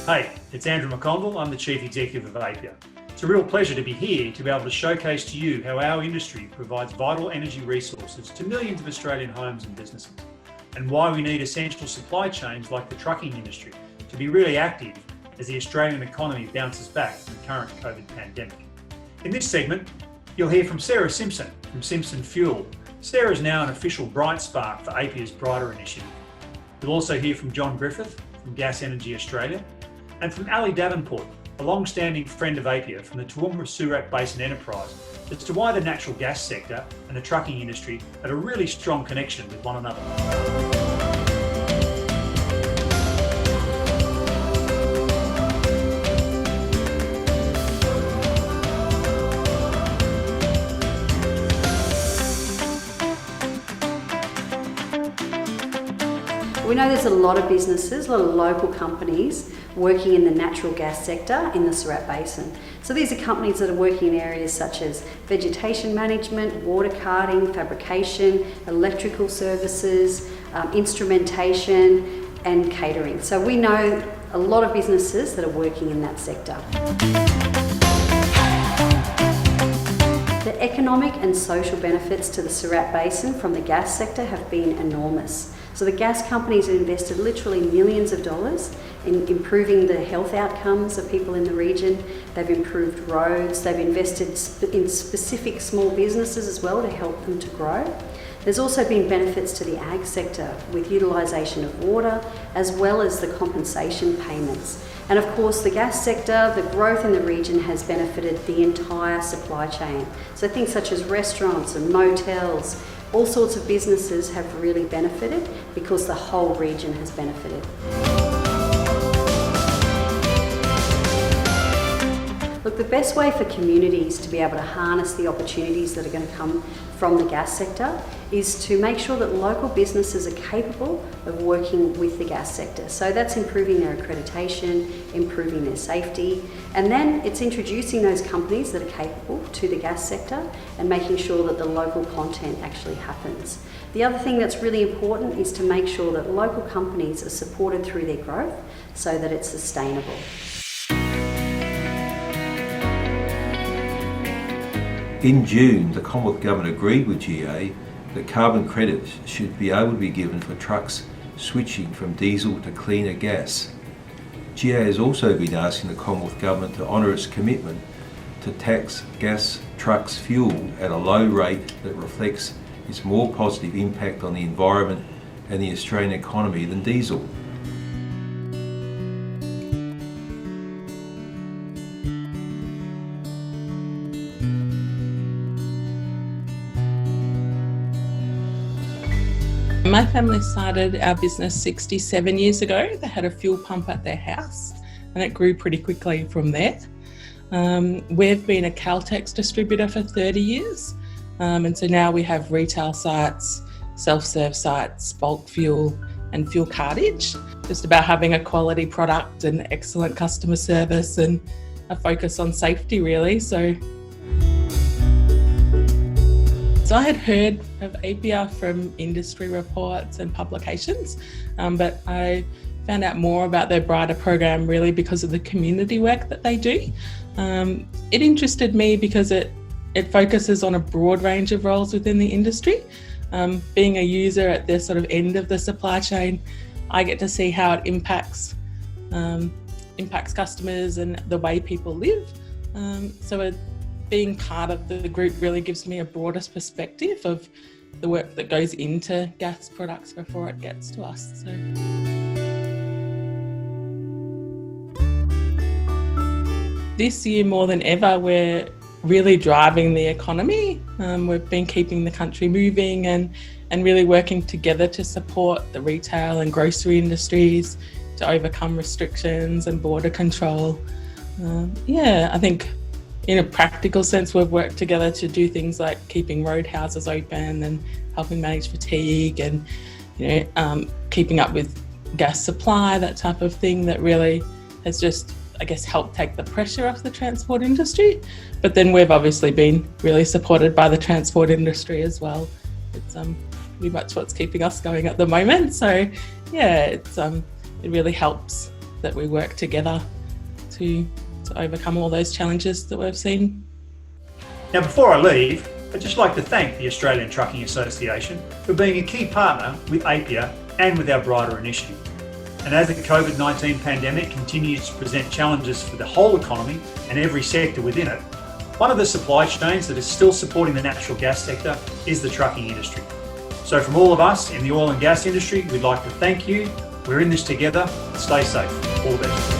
Hey, it's Andrew McConville. I'm the Chief Executive of Apia. It's a real pleasure to be here to be able to showcase to you how our industry provides vital energy resources to millions of Australian homes and businesses, and why we need essential supply chains like the trucking industry to be really active as the Australian economy bounces back from the current COVID pandemic. In this segment, you'll hear from Sarah Simpson from Simpson Fuel. Sarah is now an official bright spark for Apia's Brighter initiative. You'll also hear from John Griffith from Gas Energy Australia, and from Ali Davenport, a long-standing friend of Apia from the Toowoomba-Surat Basin Enterprise, as to why the natural gas sector and the trucking industry had a really strong connection with one another. We know there's a lot of businesses, a lot of local companies working in the natural gas sector in the Surat Basin. So these are companies that are working in areas such as vegetation management, water carting, fabrication, electrical services, instrumentation and catering. So we know a lot of businesses that are working in that sector. The economic and social benefits to the Surat Basin from the gas sector have been enormous. So the gas companies have invested literally millions of dollars in improving the health outcomes of people in the region. They've improved roads, they've invested in specific small businesses as well to help them to grow. There's also been benefits to the ag sector with utilisation of water as well as the compensation payments. And of course the gas sector, the growth in the region has benefited the entire supply chain. So things such as restaurants and motels, all sorts of businesses have really benefited because the whole region has benefited. Look, the best way for communities to be able to harness the opportunities that are going to come from the gas sector is to make sure that local businesses are capable of working with the gas sector. So that's improving their accreditation, improving their safety, and then it's introducing those companies that are capable to the gas sector and making sure that the local content actually happens. The other thing that's really important is to make sure that local companies are supported through their growth so that it's sustainable. In June, the Commonwealth Government agreed with GA that carbon credits should be able to be given for trucks switching from diesel to cleaner gas. GA has also been asking the Commonwealth Government to honour its commitment to tax gas trucks' fuel at a low rate that reflects its more positive impact on the environment and the Australian economy than diesel. My family started our business 67 years ago. They had a fuel pump at their house and it grew pretty quickly from there. We've been a Caltex distributor for 30 years. And so now we have retail sites, self-serve sites, bulk fuel and fuel cartage. Just about having a quality product and excellent customer service and a focus on safety really. So I had heard of Apia from industry reports and publications, but I found out more about their Brighter program really because of the community work that they do. It interested me because it focuses on a broad range of roles within the industry. Being a user at the sort of end of the supply chain, I get to see how it impacts customers and the way people live. Being part of the group really gives me a broader perspective of the work that goes into gas products before it gets to us. So. This year more than ever, we're really driving the economy. We've been keeping the country moving and really working together to support the retail and grocery industries to overcome restrictions and border control. I think in a practical sense, we've worked together to do things like keeping roadhouses open and helping manage fatigue and keeping up with gas supply, that type of thing that really has just, I guess, helped take the pressure off the transport industry. But then we've obviously been really supported by the transport industry as well. It's pretty much what's keeping us going at the moment. So yeah, it really helps that we work together to overcome all those challenges that we've seen. Now, before I leave, I'd just like to thank the Australian Trucking Association for being a key partner with APIA and with our Brighter initiative. And as the COVID-19 pandemic continues to present challenges for the whole economy and every sector within it, one of the supply chains that is still supporting the natural gas sector is the trucking industry. So from all of us in the oil and gas industry, we'd like to thank you. We're in this together. Stay safe. All the best.